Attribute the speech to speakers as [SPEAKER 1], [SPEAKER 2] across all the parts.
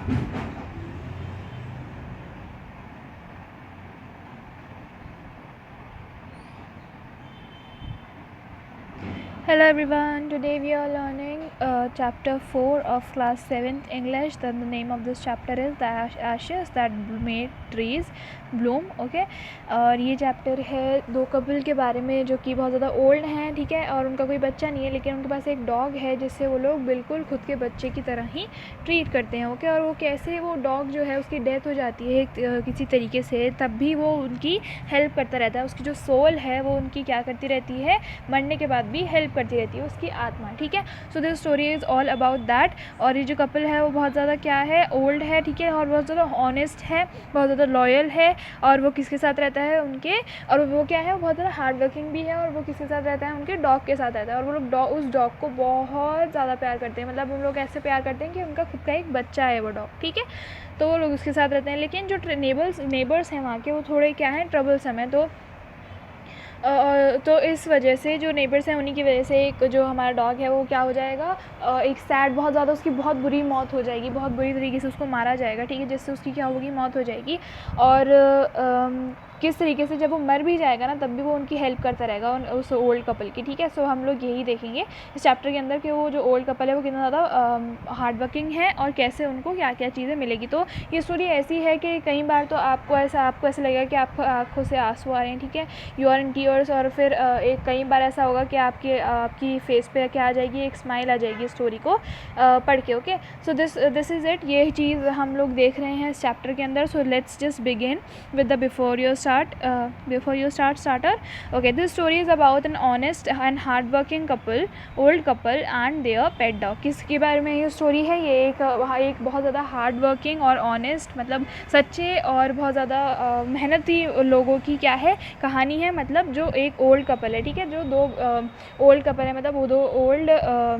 [SPEAKER 1] Hello everyone, today we are learning chapter 4 of class 7th English. Then the name of this chapter is the ashes that made trees bloom. Okay, और ये chapter है दो couple के बारे में जो कि बहुत ज़्यादा ओल्ड हैं, ठीक है, और उनका कोई बच्चा नहीं है, लेकिन उनके पास एक डॉग है जिससे वो लोग बिल्कुल खुद के बच्चे की तरह ही ट्रीट करते हैं. ओके, और वो कैसे वो डॉग जो है उसकी डेथ हो जाती है किसी तरीके से, तब भी वो उनकी हेल्प करता रहता है. उसकी जो सोल है वो उनकी क्या करती रहती है, मरने के बाद भी हेल्प करती रहती है, उसकी आत्मा. ठीक है, so this story is all about that. और ये जो कपल है वो बहुत ज़्यादा क्या है, ओल्ड है, ठीक है, और बहुत ज़्यादा ऑनेस्ट है, बहुत ज़्यादा लॉयल है. और वो किसके साथ रहता है, उनके, और वो क्या है, वो बहुत ज़्यादा हार्ड वर्किंग भी है. और वो किसके साथ रहता है, उनके डॉग के साथ रहता है. और वो लोग उस डॉग को बहुत ज़्यादा प्यार करते हैं. मतलब उन लोग ऐसे प्यार करते हैं कि उनका खुद का एक बच्चा है वो डॉग. ठीक है, तो वो लोग उसके साथ रहते हैं. लेकिन जो नेबर्स हैं वहाँ के, वो थोड़े क्या हैं, ट्रबल्सम है. तो इस वजह से जो नेबर्स हैं उन्हीं की वजह से एक जो हमारा डॉग है वो क्या हो जाएगा, एक सैड, बहुत ज़्यादा उसकी बहुत बुरी मौत हो जाएगी, बहुत बुरी तरीके से उसको मारा जाएगा. ठीक है, जिससे उसकी क्या होगी, मौत हो जाएगी. और किस तरीके से जब वो मर भी जाएगा ना, तब भी वो उनकी हेल्प करता रहेगा उस ओल्ड कपल की. ठीक है, सो हम लोग यही देखेंगे इस चैप्टर के अंदर कि वो जो ओल्ड कपल है वो कितना ज़्यादा हार्ड वर्किंग है और कैसे उनको क्या क्या चीज़ें मिलेगी. तो ये स्टोरी ऐसी है कि कई बार तो आपको ऐसा लगेगा कि आपको आँखों से आंसू आ रहे हैं. ठीक है, यू आर इन टीयर्स. और फिर कई बार ऐसा होगा कि आपकी फेस पे क्या आ जाएगी, एक स्माइल आ जाएगी स्टोरी को पढ़ के. Okay, so this is it. ये चीज़ हम लोग देख रहे हैं इस चैप्टर के अंदर. So let's just begin with the before you start starter. Okay, this story is about an honest and hardworking old couple and their pet dog. किसके बारे में ये स्टोरी है, ये एक बहुत ज़्यादा हार्ड वर्किंग और ऑनेस्ट, मतलब सच्चे और बहुत ज़्यादा मेहनती लोगों की क्या है, कहानी है. मतलब जो एक ओल्ड कपल है, ठीक है, जो दो ओल्ड कपल है, मतलब वो दो ओल्ड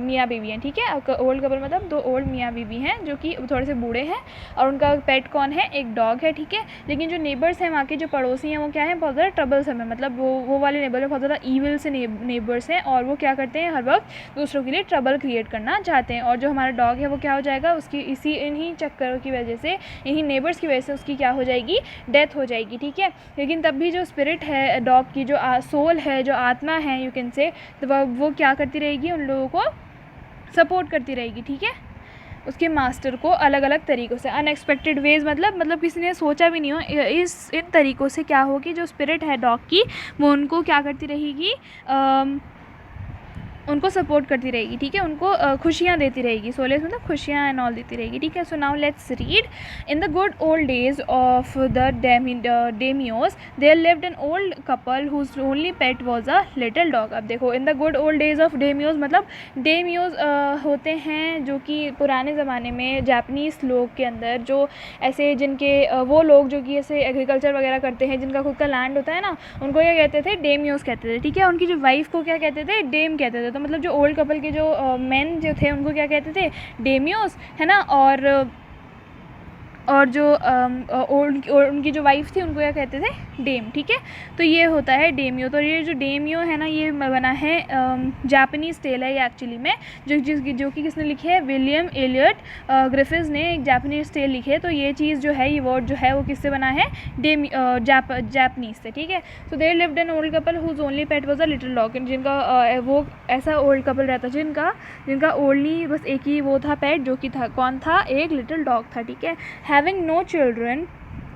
[SPEAKER 1] मियाँ बीवी हैं. ठीक है, ओल्ड कपल मतलब दो ओल्ड मियाँ बीवी हैं जो कि थोड़े से बूढ़े हैं. और उनका पेट कौन है, एक डॉग है. ठीक है, लेकिन जो नेबर्स हैं वहाँ के, जो पड़ोसी हैं, वो क्या है, बहुत ज़्यादा ट्रबल्सम है. मतलब वो वाले नेबर है, बहुत ज़्यादा ईविल से नेबर्स हैं. और वो क्या करते हैं, हर वक्त दूसरों के लिए ट्रबल क्रिएट करना चाहते हैं. और जो हमारा डॉग है वो क्या हो जाएगा, उसकी इन्हीं चक्करों की वजह से, इन्हीं नेबर्स की वजह से उसकी क्या हो जाएगी, डेथ हो जाएगी. ठीक है, लेकिन तब भी जो स्पिरिट है डॉग की, जो सोल है, जो आत्मा है यू कैन से, तो वो क्या करती रहेगी, उन लोगों को सपोर्ट करती रहेगी. ठीक है, उसके मास्टर को अलग अलग तरीक़ों से, अनएक्सपेक्टेड वेज, मतलब किसी ने सोचा भी नहीं हो, इन तरीक़ों से क्या होगी, जो स्पिरिट है डॉग की वो उनको क्या करती रहेगी, उनको सपोर्ट करती रहेगी. ठीक है, उनको खुशियाँ देती रहेगी. सोलेस मतलब खुशियाँ एंड ऑल देती रहेगी. ठीक है, so now let's read. In the good old days of the डेमियोस there lived an old couple whose only pet was a little dog. अब देखो, in the good old days of डेमियोस, मतलब डेमियोस होते हैं जो कि पुराने ज़माने में जापानीज़ लोग के अंदर, जो ऐसे जिनके वो लोग जो कि ऐसे एग्रीकल्चर वगैरह करते हैं, जिनका खुद का लैंड होता है ना, उनको क्या कहते थे, डेमियोस कहते थे. ठीक है, उनकी जो वाइफ को क्या कहते थे, डेम कहते थे. तो मतलब जो ओल्ड कपल के जो मेन जो थे उनको क्या कहते थे, डेमियोस, है ना. और जो उनकी जो वाइफ थी उनको क्या कहते थे, डेम. ठीक है, तो ये होता है डेमियो. तो ये जो डेमियो है ना, ये बना है जापानीज़ टेल है ये एक्चुअली में, जो कि किसने लिखी है, विलियम एलियट ग्रिफिथ्स ने एक जापानीज़ टेल लिखी है. तो ये चीज़ जो है, ये वर्ड जो है वो किससे बना है, जापानीज़ से. ठीक है, so there lived an old couple whose only pet was a little dog. जिनका वो ऐसा ओल्ड कपल रहता जिनका ओनली बस एक ही वो था पेट, जो कि था, कौन था, एक लिटिल डॉग था. ठीक है, having no children,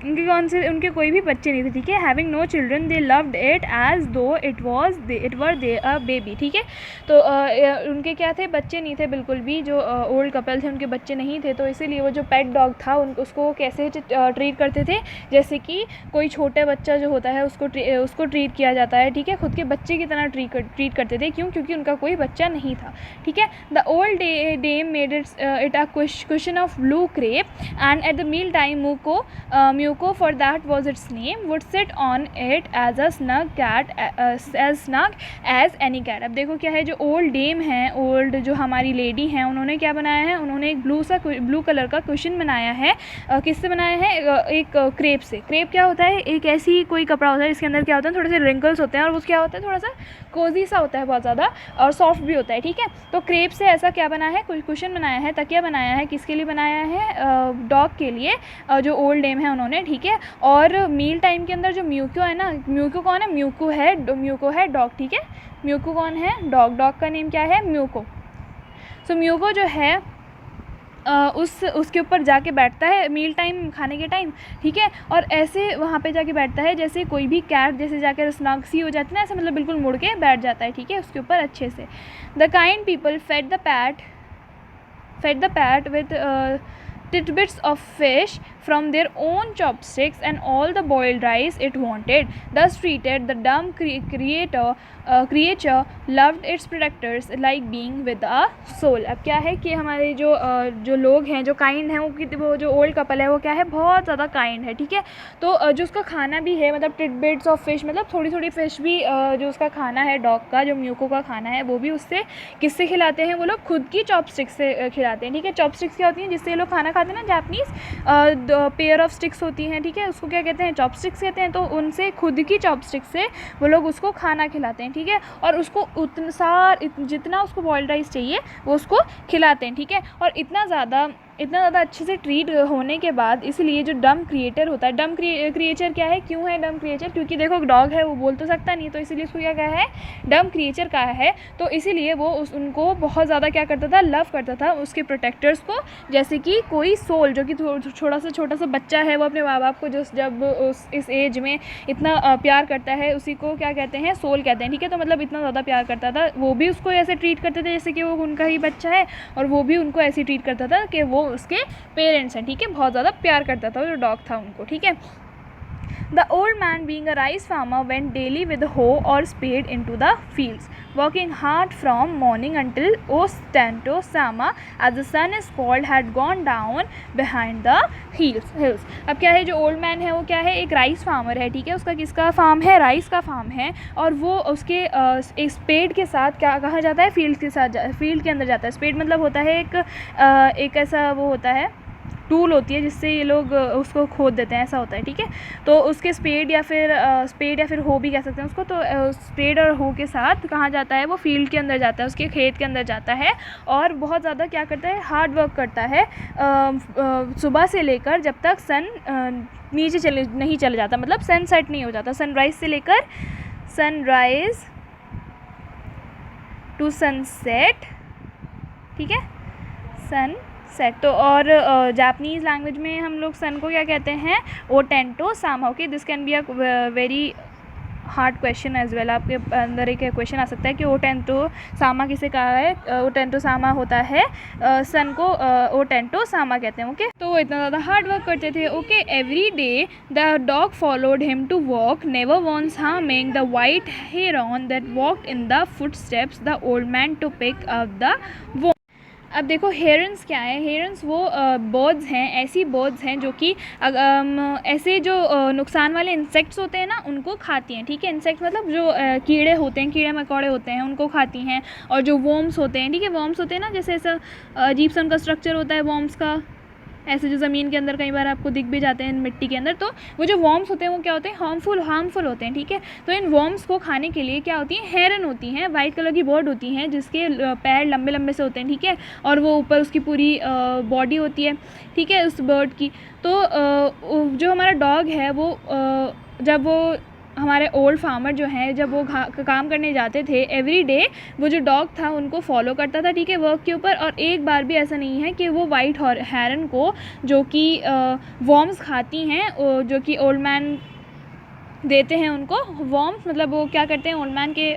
[SPEAKER 1] उनके कोई भी बच्चे नहीं थे. ठीक है, having no children they loved it as though it were they a baby. ठीक है, तो उनके क्या थे, बच्चे नहीं थे बिल्कुल भी. जो ओल्ड कपल थे उनके बच्चे नहीं थे, तो इसीलिए वो जो पेट डॉग था उसको कैसे ट्रीट करते थे, जैसे कि कोई छोटे बच्चा जो होता है उसको ट्रीट किया जाता है. ठीक है, खुद के बच्चे की तरह ट्रीट करते थे. क्यों, क्योंकि उनका कोई बच्चा नहीं था. ठीक है, the old dame made it a question of blue crepe and at the meal time Muko Muko, for that was its name, would sit on it as a snug cat, as snug as any cat. अब देखो क्या है, जो old dam है, old जो हमारी lady हैं, उन्होंने क्या बनाया है, उन्होंने एक ब्लू कलर का कुशन बनाया है। किससे बनाया है? एक क्रेप से। क्रेप क्या होता है? एक ऐसी कोई कपड़ा होता है जिसके अंदर क्या होता है, थोड़े से रिंकल्स होते हैं और वो क्या होता है, थोड़ा सा कोजी सा होता है, बहुत ज़्यादा, और सॉफ्ट भी होता है, ठीक है। तो क्रेप से ऐसा क्या बना है, कुछ कुशन बनाया है, तकिया बनाया है। किसके लिए बनाया है? डॉग के लिए, जो ओल्ड डेम है उन्होंने, ठीक है। और मील टाइम के अंदर जो म्यूको है ना, म्यूको कौन है? म्यूको है डॉग, ठीक है। म्यूको कौन है? डॉग का नेम क्या है? म्यूको। सो म्यूको जो है उसके ऊपर जाके बैठता है मील टाइम, खाने के टाइम, ठीक है। और ऐसे वहाँ पे जाके बैठता है जैसे कोई भी कैट जैसे जाकर स्नग सी हो जाती है ना, ऐसे मतलब बिल्कुल मुड़ के बैठ जाता है, ठीक है, उसके ऊपर अच्छे से। The kind people fed the pet with tidbits of fish from their own chopsticks and all the boiled rice it wanted. Thus treated, the dumb creature loved its protectors like being with a soul. अब क्या है कि हमारे जो लोग हैं, जो kind हैं, वो जो ओल्ड कपल है, वो क्या है, बहुत ज़्यादा काइंड है, ठीक है। तो जो उसका खाना भी है, मतलब टिडबिट्स ऑफ फिश, मतलब थोड़ी थोड़ी फिश भी, जो उसका खाना है डॉग का, जो म्यूको का खाना है, वो भी उससे किससे खिलाते हैं? वो लोग खुद की चॉपस्टिक्स से खिलाते हैं, ठीक है। चॉपस्टिक्स क्या होती हैं? जिससे ये लोग खाना खाते हैं ना, जापनीज़ पेयर ऑफ स्टिक्स होती हैं, ठीक है, उसको क्या कहते हैं? चॉपस्टिक्स कहते हैं। तो उनसे खुद की चॉपस्टिक्स से वो लोग उसको खाना खिलाते हैं, ठीक है। और उसको जितना उसको बॉइल्ड राइस चाहिए वो उसको खिलाते हैं, ठीक है। और इतना ज़्यादा अच्छे से ट्रीट होने के बाद, इसलिए जो डम क्रिएटर होता है, डम क्रिएचर क्या है, क्यों है डम क्रिएचर? क्योंकि देखो डॉग है, वो बोल तो सकता नहीं, तो इसीलिए उसको क्या कहा है? डम क्रिएचर कहा है। तो इसीलिए वो उनको बहुत ज़्यादा क्या करता था? लव करता था उसके प्रोटेक्टर्स को, जैसे कि कोई सोल, जो कि छोटा सा बच्चा है, वो अपने माँ बाप को जब इस एज में इतना प्यार करता है, उसी को क्या कहते हैं? सोल कहते हैं, ठीक है। तो मतलब इतना ज़्यादा प्यार करता था, वो भी उसको ऐसे ट्रीट करते थे जैसे कि वो उनका ही बच्चा है, और वो भी उनको ऐसे ट्रीट करता था कि वो उसके पेरेंट्स हैं, ठीक है। बहुत ज़्यादा प्यार करता था जो डॉग था उनको, ठीक है। The old man, being a rice farmer, went daily with a hoe or spade into the fields, working hard from morning until Ostanto Sama, as the sun is called, had gone down behind the hills. अब क्या है, जो old man है वो क्या है? एक rice farmer है, ठीक है। उसका किसका फार्म है? राइस का फार्म है। और वो उसके एक स्पेड के साथ क्या कहाँ जाता है? फील्ड के अंदर जाता है। स्पेड मतलब होता है एक ऐसा वो होता है, टूल होती है जिससे ये लोग उसको खोद देते हैं, ऐसा होता है, ठीक है। तो उसके स्पेड या फिर हो भी कह सकते हैं उसको। तो स्पेड और हो के साथ कहाँ जाता है? वो फील्ड के अंदर जाता है, उसके खेत के अंदर जाता है, और बहुत ज़्यादा क्या करता है? हार्ड वर्क करता है, सुबह से लेकर जब तक सन नीचे नहीं चला जाता, मतलब सनसेट नहीं हो जाता। सनराइज़ से लेकर सनराइज़ टू सनसेट, ठीक है, सन सेट। तो और जापानीज़ लैंग्वेज में हम लोग सन को क्या कहते हैं? Otento Sama. Okay, this can be a very hard question as well. आपके अंदर एक क्वेश्चन आ सकता है कि ओटेंटो सामा किसे कहा है? ओटेंटो सामा होता है सन को ओटेंटो सामा कहते हैं, ओके। तो वो इतना ज़्यादा हार्ड वर्क करते थे, okay. Every day the dog followed him to walk, never once harming the white heron that walked in the footsteps the old man to pick up the वो। अब देखो हेरन्स क्या है? हेरन्स वो birds हैं, ऐसी बर्ड्स हैं जो कि ऐसे जो नुकसान वाले इंसेक्ट्स होते हैं ना, उनको खाती हैं, ठीक है। इंसेक्ट मतलब जो कीड़े होते हैं, कीड़े मकोड़े होते हैं, उनको खाती हैं। और जो वॉर्म्स होते हैं, ठीक है, वॉर्म्स होते हैं ना, जैसे ऐसा अजीब सा उनका स्ट्रक्चर होता है वॉर्म्स का, ऐसे जो ज़मीन के अंदर कई बार आपको दिख भी जाते हैं मिट्टी के अंदर। तो वो जो वॉर्म्स होते हैं वो क्या होते हैं? हार्मफुल होते हैं, ठीक है। तो इन वॉर्म्स को खाने के लिए क्या होती हैं? हेरन होती हैं, वाइट कलर की बर्ड होती हैं, जिसके पैर लंबे लंबे से होते हैं, ठीक है। और वो ऊपर उसकी पूरी बॉडी होती है, ठीक है, उस बर्ड की। तो जो हमारा डॉग है वो जब वो हमारे ओल्ड फार्मर जो हैं, जब वो काम करने जाते थे एवरी डे, वो जो डॉग था उनको फॉलो करता था, ठीक है, वर्क के ऊपर। और एक बार भी ऐसा नहीं है कि वो वाइट हेरन को, जो कि वॉर्म्स खाती हैं, जो कि ओल्ड मैन देते हैं उनको। वॉर्म्स मतलब वो क्या करते हैं ओल्ड मैन के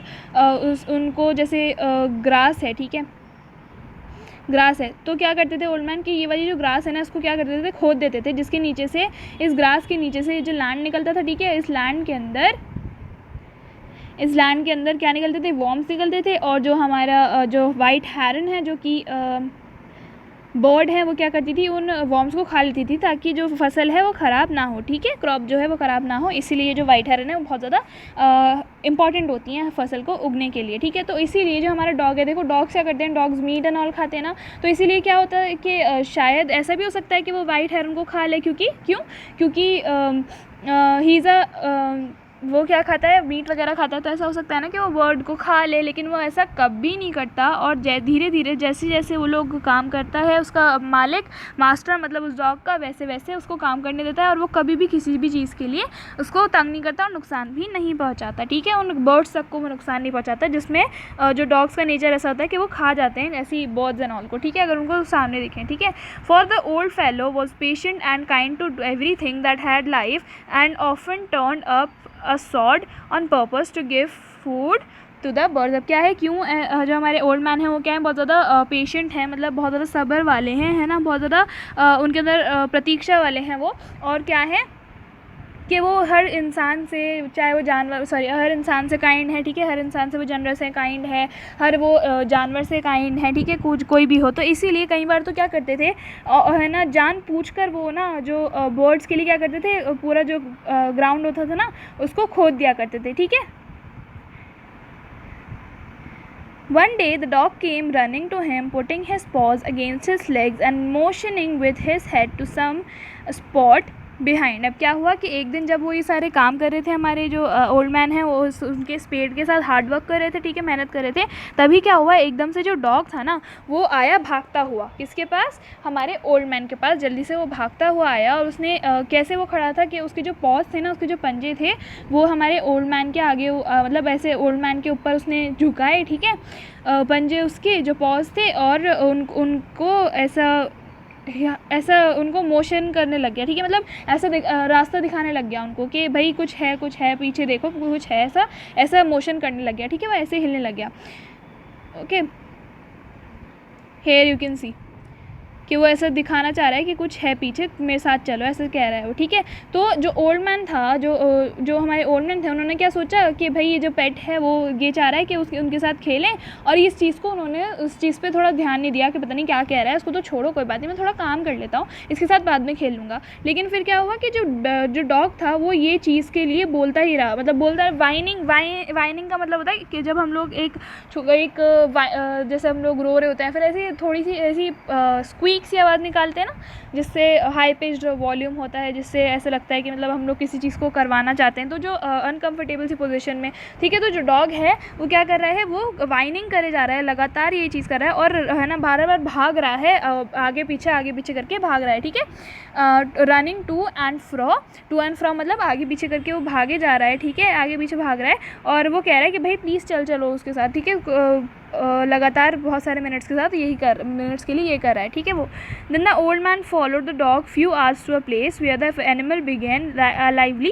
[SPEAKER 1] उनको, जैसे ग्रास है, ठीक है, ग्रास है, तो क्या करते थे ओल्ड मैन कि ये वाली जो ग्रास है ना, इसको क्या करते थे? खोद देते थे, जिसके नीचे से, इस ग्रास के नीचे से जो लैंड निकलता था, ठीक है, इस लैंड के अंदर क्या निकलते थे? 'वॉर्म्स निकलते थे। और जो हमारा जो वाइट हेरन है, जो कि बर्ड है वो क्या करती थी, उन वॉर्म्स को खा लेती थी ताकि जो फसल है वो ख़राब ना हो, ठीक है, क्रॉप जो है वो ख़राब ना हो। इसीलिए जो वाइट हेरन है वो बहुत ज़्यादा इंपॉर्टेंट होती हैं फसल को उगने के लिए, ठीक है। तो इसीलिए जो हमारा डॉग है, देखो डॉग्स क्या करते हैं, डॉग्स मीट एंड ऑल खाते हैं ना, तो इसीलिए क्या होता है कि शायद ऐसा भी हो सकता है कि वो वाइट हेरन को खा ले, क्योंकि ही इज़ वो क्या खाता है, मीट वगैरह खाता है, तो ऐसा हो सकता है ना कि वो बर्ड को खा ले, लेकिन वो ऐसा कभी नहीं करता। और धीरे धीरे जैसे जैसे वो लोग काम करता है उसका मालिक, मास्टर मतलब उस डॉग का, वैसे वैसे उसको काम करने देता है और वो कभी भी किसी भी चीज़ के लिए उसको तंग नहीं करता और नुकसान भी नहीं पहुँचाता, ठीक है। उन बर्ड्स तक को वो नुकसान नहीं पहुँचाता, जिसमें जो डॉग्स का नेचर ऐसा होता है कि वो खा जाते हैं ऐसी बर्ड्स एंड ऑल को, ठीक है, अगर उनको सामने दिखें, ठीक है। For the old fellow was patient and kind to everything that had life and often turn up a sword on purpose to give food to the birds। अब क्या है, क्यों जो हमारे ओल्ड मैन हैं वो क्या है, बहुत ज़्यादा पेशेंट हैं, मतलब बहुत ज़्यादा सब्र वाले हैं, है ना, बहुत ज़्यादा उनके अंदर प्रतीक्षा वाले हैं वो। और क्या है कि वो हर इंसान से, चाहे वो जानवर, हर इंसान से काइंड है, ठीक है, हर इंसान से वो जनरस है, काइंड है, हर वो जानवर से काइंड है, ठीक है, कुछ कोई भी हो। तो इसीलिए कई बार तो क्या करते थे, है ना, जान पूछकर वो ना जो बर्ड्स के लिए क्या करते थे, पूरा जो ग्राउंड होता था ना उसको खोद दिया करते थे, ठीक है। One day the dog came running to him, putting his paws against his legs and motioning with his head to some spot behind. अब क्या हुआ कि एक दिन जब वो ये सारे काम कर रहे थे, हमारे जो ओल्ड मैन हैं वो उनके स्पेड के साथ हार्ड वर्क कर रहे थे, ठीक है, मेहनत कर रहे थे, तभी क्या हुआ, एकदम से जो डॉग था ना वो आया भागता हुआ, किसके पास, हमारे ओल्ड मैन के पास। जल्दी से वो भागता हुआ आया और उसने कैसे वो खड़ा था कि उसके जो पॉज थे ना, उसके जो पंजे थे वो हमारे ओल्ड मैन के आगे, मतलब ऐसे ओल्ड मैन के ऊपर उसने झुकाए, ठीक है, पंजे उसके जो पॉज थे, और उनको ऐसा उनको मोशन करने लग गया, ठीक है, मतलब ऐसा रास्ता दिखाने लग गया उनको कि भाई कुछ है पीछे देखो, कुछ है, ऐसा मोशन करने लग गया, ठीक है, वो ऐसे हिलने लग गया। Okay, here you can see कि वो ऐसा दिखाना चाह रहा है कि कुछ है पीछे, मेरे साथ चलो, ऐसा कह रहा है वो, ठीक है। तो जो ओल्ड मैन था, जो हमारे ओल्ड मैन थे, उन्होंने क्या सोचा कि भाई ये जो पेट है वो ये चाह रहा है कि उनके साथ खेलें, और इस चीज़ को उन्होंने उस चीज़ पे थोड़ा ध्यान नहीं दिया कि पता नहीं क्या कह रहा है, उसको तो छोड़ो, कोई बात नहीं, मैं थोड़ा काम कर लेता हूँ, इसके साथ बाद में खेल लूँगा। लेकिन फिर क्या हुआ कि जो डॉग था वो ये चीज़ के लिए बोलता ही रहा, मतलब बोलता है, वाइनिंग का मतलब होता है कि जब हम लोग एक जैसे हम लोग रो रहे होते हैं, फिर ऐसी थोड़ी सी ऐसी स्क्वीक सी आवाज़ निकालते हैं ना, जिससे हाई पिच्ड वॉल्यूम होता है, जिससे ऐसा लगता है कि मतलब हम लोग किसी चीज़ को करवाना चाहते हैं, तो जो अनकम्फर्टेबल सी पोजीशन में, ठीक है। तो जो डॉग है वो क्या कर रहा है, वो वाइनिंग करे जा रहा है, लगातार ये चीज़ कर रहा है, और है ना बार बार भाग रहा है, आगे पीछे करके भाग रहा है, ठीक है। रनिंग टू एंड फ्रो मतलब आगे पीछे करके वो भागे जा रहा है, ठीक है, आगे पीछे भाग रहा है, और वो कह रहा है कि भाई प्लीज़ चलो उसके साथ, ठीक है, लगातार बहुत सारे मिनट्स के लिए ये कर रहा है, ठीक है वो। Then the old man followed the dog few hours to a place where the animal began lively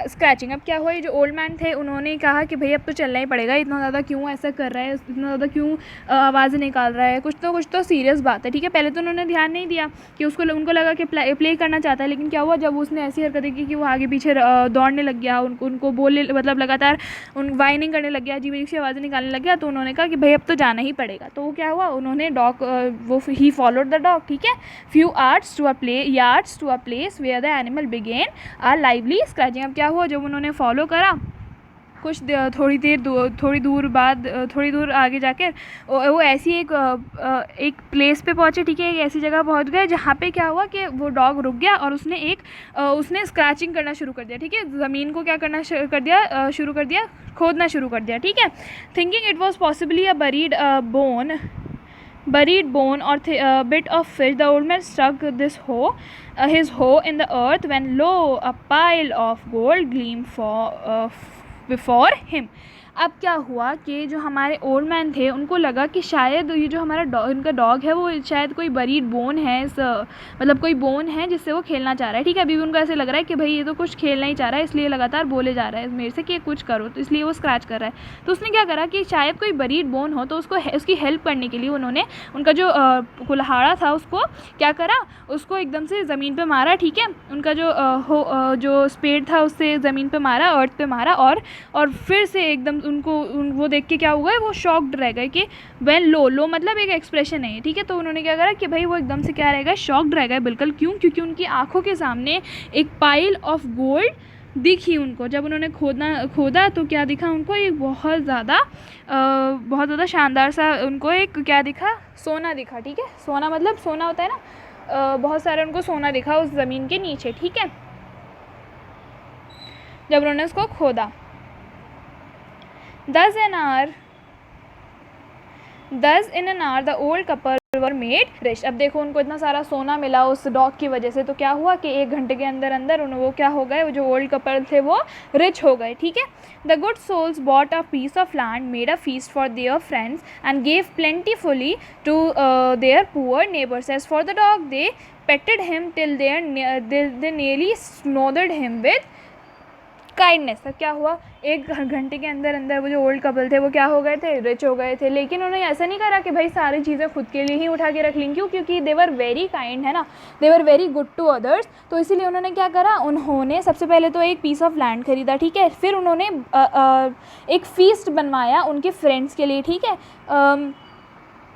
[SPEAKER 1] scratching. अब क्या हुआ, ये जो ओल्ड मैन थे उन्होंने कहा कि भाई अब तो चलना ही पड़ेगा, इतना ज़्यादा क्यों ऐसा कर रहा है, इतना ज़्यादा क्यों आवाज़ें निकाल रहा है, कुछ तो सीरियस बात है, ठीक है। पहले तो उन्होंने ध्यान नहीं दिया कि उनको लगा कि प्ले करना चाहता है, लेकिन क्या हुआ, जब उसने ऐसी हरकतें की कि वो आगे पीछे दौड़ने लग गया, उनको बोलने, मतलब लगातार वाइनिंग करने लग गया, अजीब सी आवाज़ें निकालने लग गया, तो उन्होंने कहा कि भाई अब तो जाना ही पड़ेगा। तो वो क्या हुआ, उन्होंने ही फॉलोड द डॉग, ठीक है, few yards to a place where the animal began a lively scratching. अब क्या हुआ, जब उन्होंने फॉलो करा, थोड़ी दूर आगे जाकर वो ऐसी एक प्लेस पे पहुँचे, ठीक है, एक ऐसी जगह पहुँच गए जहाँ पे क्या हुआ कि वो डॉग रुक गया और उसने स्क्रैचिंग करना शुरू कर दिया, ठीक है, ज़मीन को क्या करना शुरू कर दिया, खोदना शुरू कर दिया, ठीक है। Thinking it was possibly a buried bone or bit of fish, the old man stuck his hoe in the earth when lo, a pile of gold gleamed before him। अब क्या हुआ कि जो हमारे ओल्ड मैन थे उनको लगा कि शायद ये जो हमारा इनका डॉग है वो शायद कोई बरीड बोन है, मतलब कोई बोन है जिससे वो खेलना चाह रहा है, ठीक है। अभी भी उनको ऐसे लग रहा है कि भाई ये तो कुछ खेलना ही चाह रहा है, इसलिए लगातार बोले जा रहा है मेरे से कि कुछ करो, तो इसलिए वो स्क्रैच कर रहा है। तो उसने क्या करा कि शायद कोई बरीड बोन हो, तो उसकी हेल्प करने के लिए उन्होंने उनका जो कुल्हाड़ा था उसको क्या करा, उसको एकदम से ज़मीन पर मारा, ठीक है, उनका जो स्पेड था उससे ज़मीन पर मारा, अर्थ पे मारा, और फिर से एकदम उनको वो देख के क्या हुआ, वो शॉक्ड रह गए कि वेन लो मतलब एक एक्सप्रेशन है, ठीक है। तो उन्होंने क्या करा कि भाई वो एकदम से क्या रह गए, शॉक्ड रह गए बिल्कुल। क्यों? क्योंकि उनकी आंखों के सामने एक पाइल ऑफ गोल्ड दिखी उनको। जब उन्होंने खोदा तो क्या दिखा उनको, एक बहुत ज़्यादा शानदार सा उनको एक क्या दिखा, सोना दिखा, ठीक है। सोना मतलब सोना होता है ना, बहुत सारा उनको सोना दिखा उस ज़मीन के नीचे, ठीक है, जब उन्होंने उसको खोदा। Thus in an hour the old couple were made rich। अब देखो उनको इतना सारा सोना मिला उस डॉग की वजह से, तो क्या हुआ कि 1 घंटे के अंदर अंदर वो क्या हो गए, वो जो ओल्ड कपल थे वो रिच हो गए, ठीक है। The good souls bought a piece of land, made a feast for their friends and gave plentifully to their poor neighbors. As for the dog, they petted him till they nearly smothered him with kindness. अब क्या हुआ, 1 घंटे के अंदर अंदर वो जो old couple थे वो क्या हो गए थे, रिच हो गए थे। लेकिन उन्होंने ऐसा नहीं करा कि भाई सारी चीज़ें खुद के लिए ही उठा के रख ली। क्यों? क्योंकि दे वर वेरी काइंड, है ना, they were very good to others. तो इसीलिए उन्होंने क्या करा, उन्होंने सबसे पहले तो एक पीस ऑफ लैंड खरीदा, ठीक है। फिर उन्होंने एक फीस्ट बनवाया उनके फ्रेंड्स के लिए, ठीक है।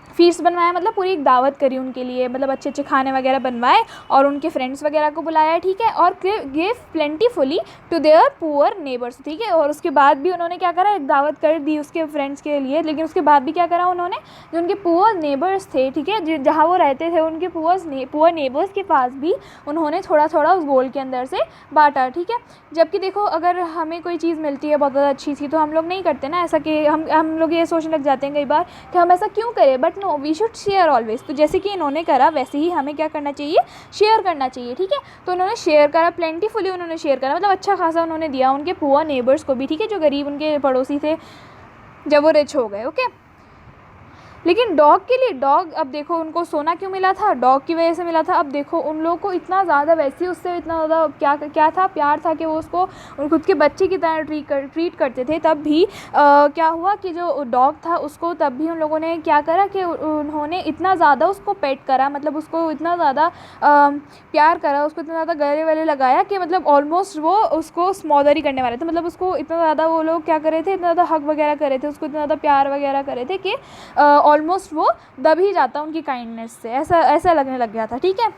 [SPEAKER 1] फीस्ट बनवाया मतलब पूरी एक दावत करी उनके लिए, मतलब अच्छे अच्छे खाने वगैरह बनवाए और उनके फ्रेंड्स वगैरह को बुलाया, ठीक है। और give plentifully to their poor neighbours, ठीक है। और उसके बाद भी उन्होंने क्या करा, एक दावत कर दी उसके फ्रेंड्स के लिए। लेकिन उसके बाद भी क्या करा उन्होंने, जो उनके पुअर नेबर्स थे, ठीक है, जहाँ वो रहते थे उनके पुअर नेबर्स के पास भी उन्होंने थोड़ा थोड़ा उस गोल्ड के अंदर से बांटा, ठीक है। जबकि देखो अगर हमें कोई चीज़ मिलती है बहुत ज़्यादा अच्छी सी, तो हम लोग नहीं करते ना ऐसा, कि हम लोग ये सोचने लग जाते हैं कई बार कि हम ऐसा क्यों करें, but no, we should share always. तो जैसे कि इन्होंने करा वैसे ही हमें क्या करना चाहिए, शेयर करना चाहिए, ठीक है। तो उन्होंने शेयर करा, प्लेंटीफुली उन्होंने शेयर करा, मतलब अच्छा खासा उन्होंने दिया उनके पुअर नेबर्स को भी, ठीक है, जो गरीब उनके पड़ोसी थे जब वो रिच हो गए, ओके। लेकिन डॉग के लिए, डॉग, अब देखो उनको सोना क्यों मिला था, डॉग की वजह से मिला था। अब देखो उन लोगों को इतना ज़्यादा, वैसे ही उससे इतना ज़्यादा क्या था, प्यार था कि वो उसको खुद के बच्चे की तरह ट्रीट करते थे। तब भी क्या हुआ कि जो डॉग था उसको तब भी उन लोगों ने क्या करा कि उन्होंने इतना ज़्यादा उसको पेट करा, मतलब उसको इतना ज़्यादा प्यार करा, उसको इतना ज़्यादा गले वले लगाया कि मतलब ऑलमोस्ट वो उसको स्मॉदर ही करने वाले थे। मतलब उसको इतना ज़्यादा वो लोग क्या कर रहे थे, इतना ज़्यादा हक वगैरह कर रहे थे, उसको इतना ज़्यादा प्यार वगैरह कर रहे थे कि ऑलमोस्ट वो दब ही जाता उनकी काइंडनेस से, ऐसा लगने लग गया था, ठीक है।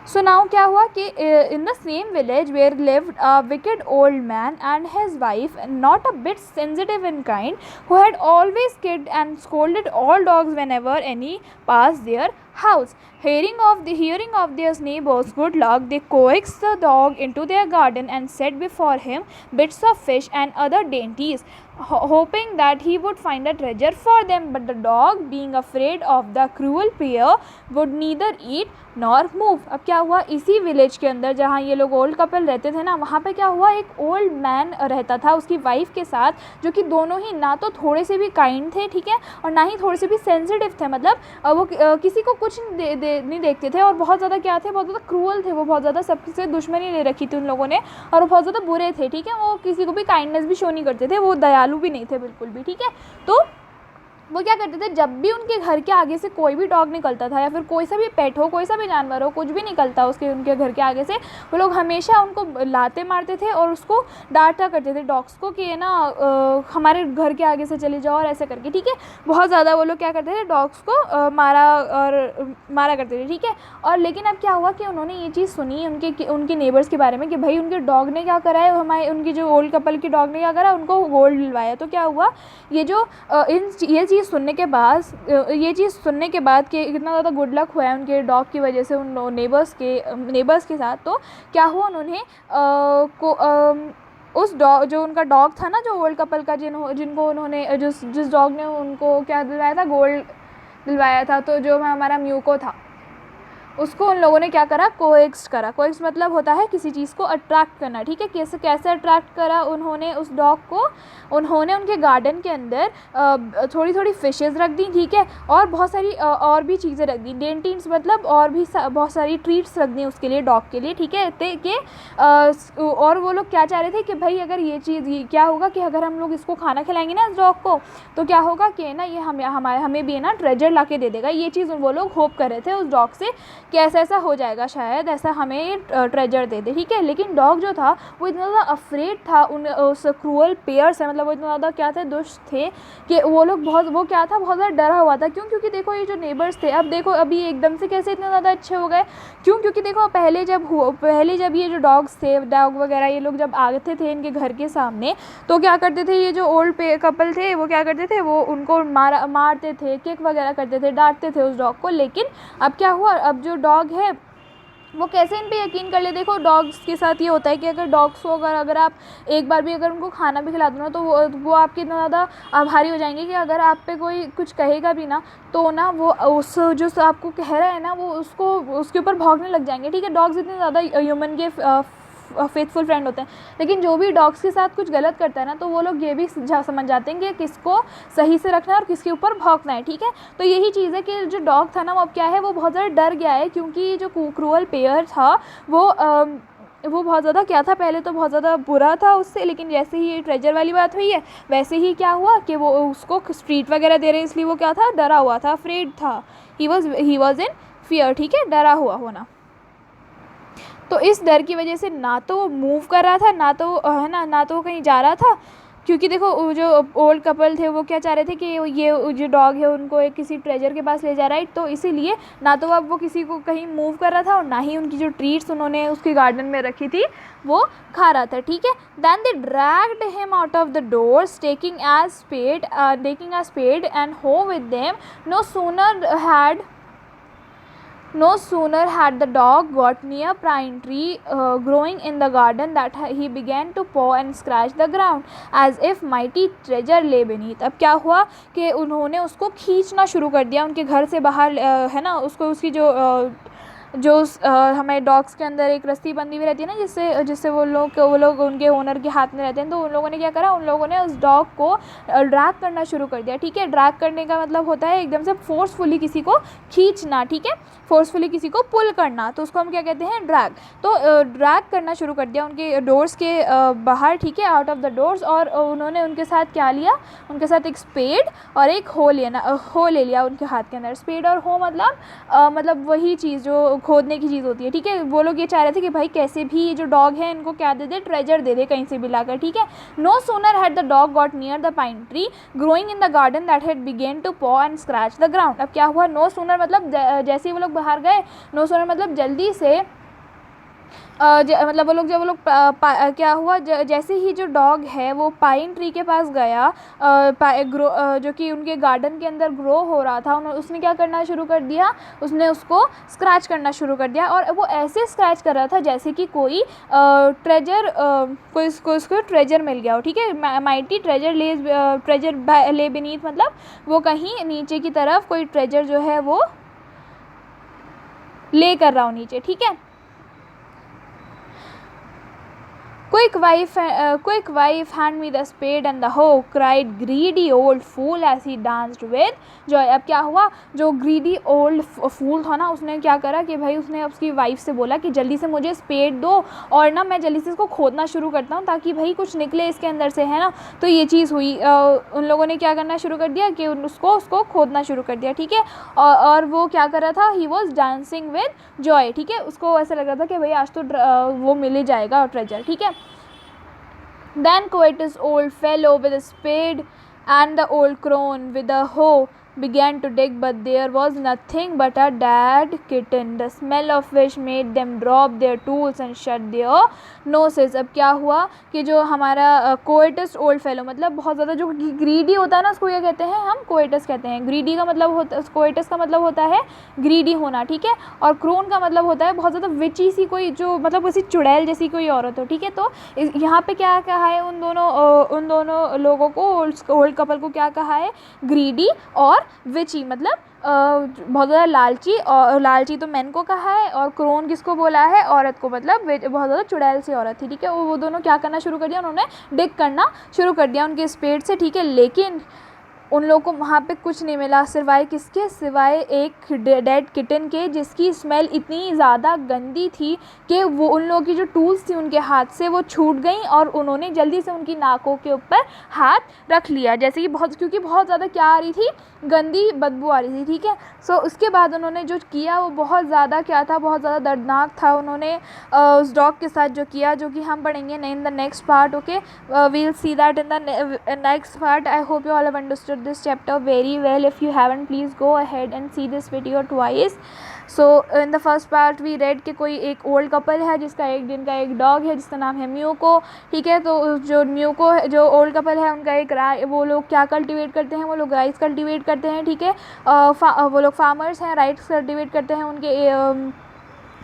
[SPEAKER 1] सो नाउ क्या हुआ कि in the same village where lived a wicked old man and his wife, not a bit sensitive in kind, who had always kicked and scolded all dogs whenever any pass their house. Hearing of their neighbors' good luck, they coaxed the dog into their garden and set before him bits of fish and other dainties, hoping that he would find a treasure for them. But the dog, being afraid of the cruel pair, would neither eat nor move. अब क्या हुआ, इसी village के अंदर जहाँ ये लोग old couple रहते थे ना, वहाँ पे क्या हुआ, एक ओल्ड मैन रहता था उसकी वाइफ के साथ, जो कि दोनों ही ना तो थोड़े से भी काइंड थे, ठीक है, और ना ही थोड़े से भी सेंसिटिव थे। मतलब वो किसी को कुछ नहीं देखते थे, और बहुत ज़्यादा क्या थे, बहुत ज़्यादा क्रूअल थे। वो बहुत ज़्यादा सबसे दुश्मनी ले रखी थी उन लोगों ने, और वो बहुत ज़्यादा बुरे थे, ठीक है। वो किसी को भी काइंडनेस भी शो नहीं करते थे, वो दयालु भी नहीं थे बिल्कुल भी, ठीक है। तो वो क्या करते थे, जब भी उनके घर के आगे से कोई भी डॉग निकलता था या फिर कोई सा भी पेट हो, कोई सा भी जानवर हो, कुछ भी निकलता उनके घर के आगे से, वो लोग हमेशा उनको लाते मारते थे और उसको डांटा करते थे डॉग्स को कि ये ना हमारे घर के आगे से चले जाओ, और ऐसे करके, ठीक है। बहुत ज़्यादा वो लोग क्या करते थे, डॉग्स को मारा करते थे, ठीक है। और लेकिन अब क्या हुआ कि उन्होंने ये चीज़ सुनी उनके नेबर्स के बारे में कि भाई उनके डॉग ने क्या करा है, उनकी जो ओल्ड कपल की डॉग ने क्या करा, उनको गोल्ड दिलवाया। तो क्या हुआ, ये चीज़ सुनने के बाद कि कितना ज़्यादा गुड लक हुआ है उनके डॉग की वजह से उन नेबर्स के साथ, तो क्या हुआ, उन्होंने उस डॉग, जो उनका डॉग था ना, जो ओल्ड कपल का, जिनको उन्होंने जिस डॉग ने उनको क्या दिलवाया था, गोल्ड दिलवाया था, तो जो हमारा म्यूको था, उसको उन लोगों ने क्या करा, कोएक्स्ट मतलब होता है किसी चीज़ को अट्रैक्ट करना, ठीक है। कैसे अट्रैक्ट करा उन्होंने उस डॉग को, उन्होंने उनके गार्डन के अंदर थोड़ी थोड़ी फिशेस रख दी, ठीक है, और बहुत सारी और भी चीज़ें रख दी, डेंटिन्स मतलब और भी बहुत सारी ट्रीट्स रख दी उसके लिए, डॉग के लिए, ठीक है। कि और वो लोग क्या चाह रहे थे कि भाई अगर ये चीज़ क्या होगा कि अगर हम लोग इसको खाना खिलाएंगे ना इस डॉग को, तो क्या होगा कि ना ये हमें भी ना ट्रेजर ला के दे देगा। ये चीज़ वो लोग होप कर रहे थे उस डॉग से कि ऐसा ऐसा हो जाएगा, शायद ऐसा हमें ट्रेजर दे दे, ठीक है। लेकिन डॉग जो था वो इतना ज़्यादा अफ्रेड था उस क्रूअल पेयर से, मतलब वो इतना ज़्यादा क्या थे, दुष्ट थे कि वो लोग वो क्या था, बहुत ज़्यादा डरा हुआ था। क्यों? क्योंकि देखो ये जो नेबर्स थे, अब देखो अभी एकदम से कैसे इतने ज़्यादा अच्छे हो गए। क्यों? क्योंकि देखो पहले जब ये जो डॉग्स थे, डॉग वगैरह, ये लोग जब आते थे इनके घर के सामने, तो क्या करते थे, ये जो ओल्ड कपल थे वो क्या करते थे, वो उनको मारते थे, किक वगैरह करते थे, डांटते थे उस डॉग को। लेकिन अब क्या हुआ, अब जो डॉग है वो कैसे इन पे यकीन कर ले। देखो डॉग्स के साथ ये होता है कि अगर डॉग्स को अगर आप एक बार भी अगर उनको खाना भी खिला दो ना, तो वो आपके इतना ज़्यादा आभारी हो जाएंगे कि अगर आप पे कोई कुछ कहेगा भी ना, तो ना वो उस जो आपको कह रहा है ना, वो उसके ऊपर भौंकने लग जाएंगे, ठीक है। डॉग्स इतने ज़्यादा ह्यूमन के फेथफुल फ्रेंड होते हैं। लेकिन जो भी डॉग्स के साथ कुछ गलत करता है ना, तो वो लोग ये भी समझ जाते हैं कि किसको सही से रखना है और किसके ऊपर भौंकना है, ठीक है। तो यही चीज़ है कि जो डॉग था ना, वो अब क्या है, वो बहुत ज़्यादा डर गया है, क्योंकि जो क्रूअल पेयर था वो बहुत ज़्यादा क्या था, पहले तो बहुत ज़्यादा बुरा था उससे, लेकिन जैसे ही ये ट्रेजर वाली बात हुई है, वैसे ही क्या हुआ कि वो उसको स्ट्रीट वगैरह दे रहे हैं, इसलिए वो क्या था, डरा हुआ था, अफ्रेड था, ही वॉज इन फियर, ठीक है, डरा हुआ होना। तो इस डर की वजह से ना तो वो मूव कर रहा था, ना तो है ना तो वो कहीं जा रहा था, क्योंकि देखो जो ओल्ड कपल थे वो क्या चाह रहे थे कि ये जो डॉग है उनको एक किसी ट्रेजर के पास ले जा रहा है, तो इसीलिए ना तो अब वो किसी को कहीं मूव कर रहा था, और ना ही उनकी जो ट्रीट्स उन्होंने उसके गार्डन में रखी थी वो खा रहा था, ठीक है। Then they dragged him out of the doors taking a spade and hoe with them. No sooner had the dog got near pine tree growing in the garden that he began to paw and scratch the ground as if mighty treasure lay beneath. अब क्या हुआ कि उन्होंने उसको खींचना शुरू कर दिया उनके घर से बाहर, है ना, उसको उसकी जो हमारे डॉग्स के अंदर एक रस्सी बंधी हुई रहती है ना, जिससे वो लोग उनके ओनर के हाथ में रहते हैं। तो उन लोगों ने क्या करा, उन लोगों ने उस डॉग को ड्रैग करना शुरू कर दिया, ठीक है। ड्रैग करने का मतलब होता है एकदम से फोर्सफुली किसी को खींचना, ठीक है, फोर्सफुली किसी को पुल करना, तो उसको हम क्या कहते हैं, ड्रैग। तो ड्रैग करना शुरू कर दिया उनके डोर्स के बाहर, ठीक है, आउट ऑफ द डोर्स। और उन्होंने उनके साथ क्या लिया, उनके साथ एक स्पेड और एक हो ले लिया उनके हाथ के अंदर। स्पेड और हो मतलब वही चीज़ जो खोदने की चीज़ होती है, ठीक है। वो लोग ये चाह रहे थे कि भाई कैसे भी ये जो डॉग है इनको क्या दे दे, ट्रेजर दे दे कहीं से भी लाकर, ठीक है। No sooner had the dog got near the pine tree growing in the garden that had began to paw and scratch the ground. अब क्या हुआ, नो सूनर मतलब जैसे ही वो लोग बाहर गए, नो सूनर मतलब जल्दी से मतलब जब वो लोग क्या हुआ, जैसे ही जो डॉग है वो पाइन ट्री के पास गया, जो कि उनके गार्डन के अंदर ग्रो हो रहा था, उसने क्या करना शुरू कर दिया, उसने उसको स्क्रैच करना शुरू कर दिया। और वो ऐसे स्क्रैच कर रहा था जैसे कि कोई उसको ट्रेजर मिल गया हो, ठीक है। माइटी ट्रेजर ले बीनीथ मतलब वो कहीं नीचे की तरफ कोई ट्रेजर जो है वो ले कर रहा हो नीचे, ठीक है। Quick wife, hand me the spade and the hoe, cried greedy old fool as he danced with joy. अब क्या हुआ, जो greedy old fool था ना, उसने क्या करा कि भाई उसने उसकी वाइफ से बोला कि जल्दी से मुझे स्पेड दो और ना मैं जल्दी से इसको खोदना शुरू करता हूँ ताकि भाई कुछ निकले इसके अंदर से, है ना। तो ये चीज़ हुई, उन लोगों ने क्या करना शुरू कर दिया कि उसको खोदना शुरू कर दिया, ठीक है। और वो क्या कर रहा था, he was dancing with Joy, ठीक है। उसको ऐसा लग रहा था कि भाई आज तो वो मिल ही जाएगा ट्रेजर, ठीक है। Then Coetus old fellow with a spade and the old crone with a hoe began to dig, but there was nothing but a dead kitten, the smell of which made them drop their tools and shut their noses. अब क्या हुआ कि जो हमारा कोएटस old fellow मतलब बहुत ज़्यादा जो ग्रीडी होता है ना, उसको ये कहते हैं हम कोएटस कहते हैं। ग्रीडी का मतलब होता, कोएटस का मतलब होता है ग्रीडी होना, ठीक है। और क्रोन का मतलब होता है बहुत ज़्यादा विची सी कोई, जो मतलब वैसी चुड़ैल जैसी कोई औरत हो, ठीक है। तो यहाँ पे क्या कहा है उन दोनों लोगों को, ओल्ड कपल को क्या कहा है, ग्रीडी और विची मतलब बहुत ज़्यादा लालची, और लालची तो मैन को कहा है, और क्रोन किसको बोला है, औरत को, मतलब बहुत ज़्यादा चुड़ैल सी औरत थी, ठीक है। वो दोनों क्या करना शुरू कर दिया, उन्होंने डिग करना शुरू कर दिया उनके स्पेड से, ठीक है। लेकिन उन लोगों को वहाँ पे कुछ नहीं मिला सिवाय किसके, सिवाय एक डेड किटन के, जिसकी स्मेल इतनी ज़्यादा गंदी थी कि वो उन लोगों की जो टूल्स थी उनके हाथ से वो छूट गई और उन्होंने जल्दी से उनकी नाकों के ऊपर हाथ रख लिया, जैसे कि बहुत, क्योंकि बहुत ज़्यादा क्या आ रही थी, गंदी बदबू आ रही थी, ठीक है। सो उसके बाद उन्होंने जो किया वो बहुत ज़्यादा क्या था, बहुत ज़्यादा दर्दनाक था। उन्होंने उस डॉग के साथ जो किया, जो कि हम पढ़ेंगे इन the next part, okay, we'll see that in the next part. I hope you all have understood this chapter very well. If you haven't, please go ahead and see this video twice. So in the first part we read कि कोई एक old couple है जिसका एक दिन का एक dog है जिसका नाम है म्यूको, ठीक है। तो जो म्यूको है, जो ओल्ड कपल है, उनका एक वो लोग क्या कल्टीवेट करते हैं, वो लोग राइस कल्टीवेट करते हैं, ठीक है। वो लोग फार्मर्स हैं, राइस कल्टीवेट करते हैं उनके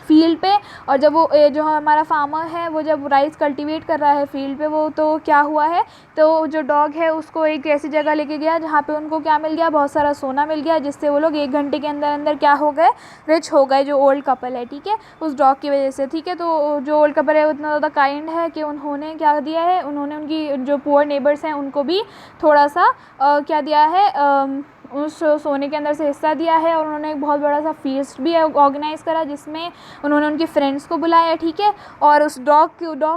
[SPEAKER 1] फील्ड पे। और जब वो जो हमारा फार्मर है वो जब राइस कल्टीवेट कर रहा है फील्ड पे, वो तो क्या हुआ है, तो जो डॉग है उसको एक ऐसी जगह लेके गया जहाँ पे उनको क्या मिल गया, बहुत सारा सोना मिल गया, जिससे वो लोग 1 घंटे के अंदर अंदर क्या हो गए, रिच हो गए, जो ओल्ड कपल है, ठीक है, उस डॉग की वजह से, ठीक है। तो जो ओल्ड कपल है वो इतना ज़्यादा काइंड है कि उन्होंने क्या दिया है, उन्होंने उनकी जो पुअर नेबर्स हैं उनको भी थोड़ा सा क्या दिया है, उस सोने के अंदर से हिस्सा दिया है। और उन्होंने एक बहुत बड़ा सा फीस्ट भी ऑर्गेनाइज़ करा जिसमें उन्होंने उनके फ्रेंड्स को बुलाया, ठीक है। और उस डॉग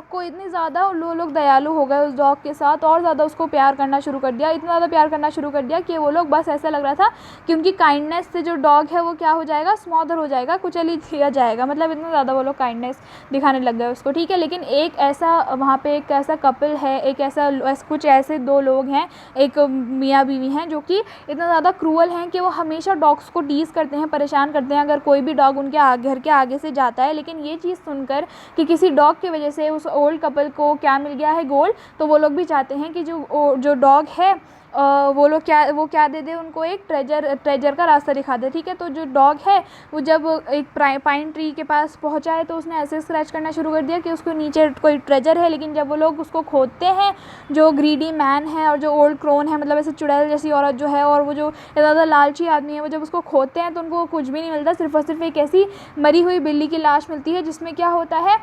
[SPEAKER 1] को इतनी ज़्यादा लोग दयालु हो गए उस डॉग के साथ, और ज़्यादा उसको प्यार करना शुरू कर दिया, इतना ज़्यादा प्यार करना शुरू कर दिया कि वो लोग बस ऐसा लग रहा था कि उनकी काइंडनेस से जो डॉग है वो क्या हो जाएगा, स्मॉदर हो जाएगा, कुचल ही दिया जाएगा, मतलब इतना ज़्यादा वो लोग काइंडनेस दिखाने लग गए उसको, ठीक है। लेकिन एक ऐसा वहाँ पे एक ऐसा कपल है, एक ऐसा कुछ ऐसे 2 लोग हैं, एक मियाँ बीवी हैं, जो कि इतना ज़्यादा क्रूअल हैं कि वो हमेशा डॉग्स को टीज़ करते हैं, परेशान करते हैं अगर कोई भी डॉग उनके घर के आगे से जाता है। लेकिन ये चीज़ सुनकर कि किसी डॉग की वजह से उस ओल्ड कपल को क्या मिल गया है, गोल्ड, तो वो लोग भी चाहते हैं कि जो डॉग है वो क्या दे दे उनको, एक ट्रेजर का रास्ता दिखा दे, ठीक है। तो जो डॉग है वो जब एक पाइन ट्री के पास पहुंचा है तो उसने ऐसे स्क्रैच करना शुरू कर दिया कि उसको नीचे कोई ट्रेजर है। लेकिन जब वो लोग उसको खोदते हैं, जो ग्रीडी मैन है और जो ओल्ड क्रोन है, मतलब ऐसे चुड़ैल जैसी औरत जो है, और वो जो ज़्यादा लालची आदमी है, वो जब उसको खोदते हैं तो उनको कुछ भी नहीं मिलता, सिर्फ और सिर्फ एक ऐसी मरी हुई बिल्ली की लाश मिलती है, जिसमें क्या होता है,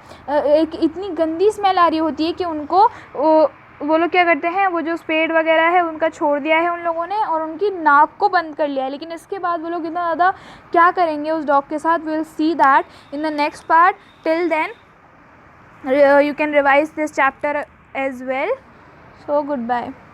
[SPEAKER 1] एक इतनी गंदी स्मेल आ रही होती है कि उनको वो लोग क्या करते हैं, वो जो स्पेड वगैरह है उनका छोड़ दिया है उन लोगों ने, और उनकी नाक को बंद कर लिया है। लेकिन इसके बाद वो लोग इतना ज़्यादा क्या करेंगे उस डॉग के साथ, will see that in the next part. Till then you can revise this chapter as well. So goodbye.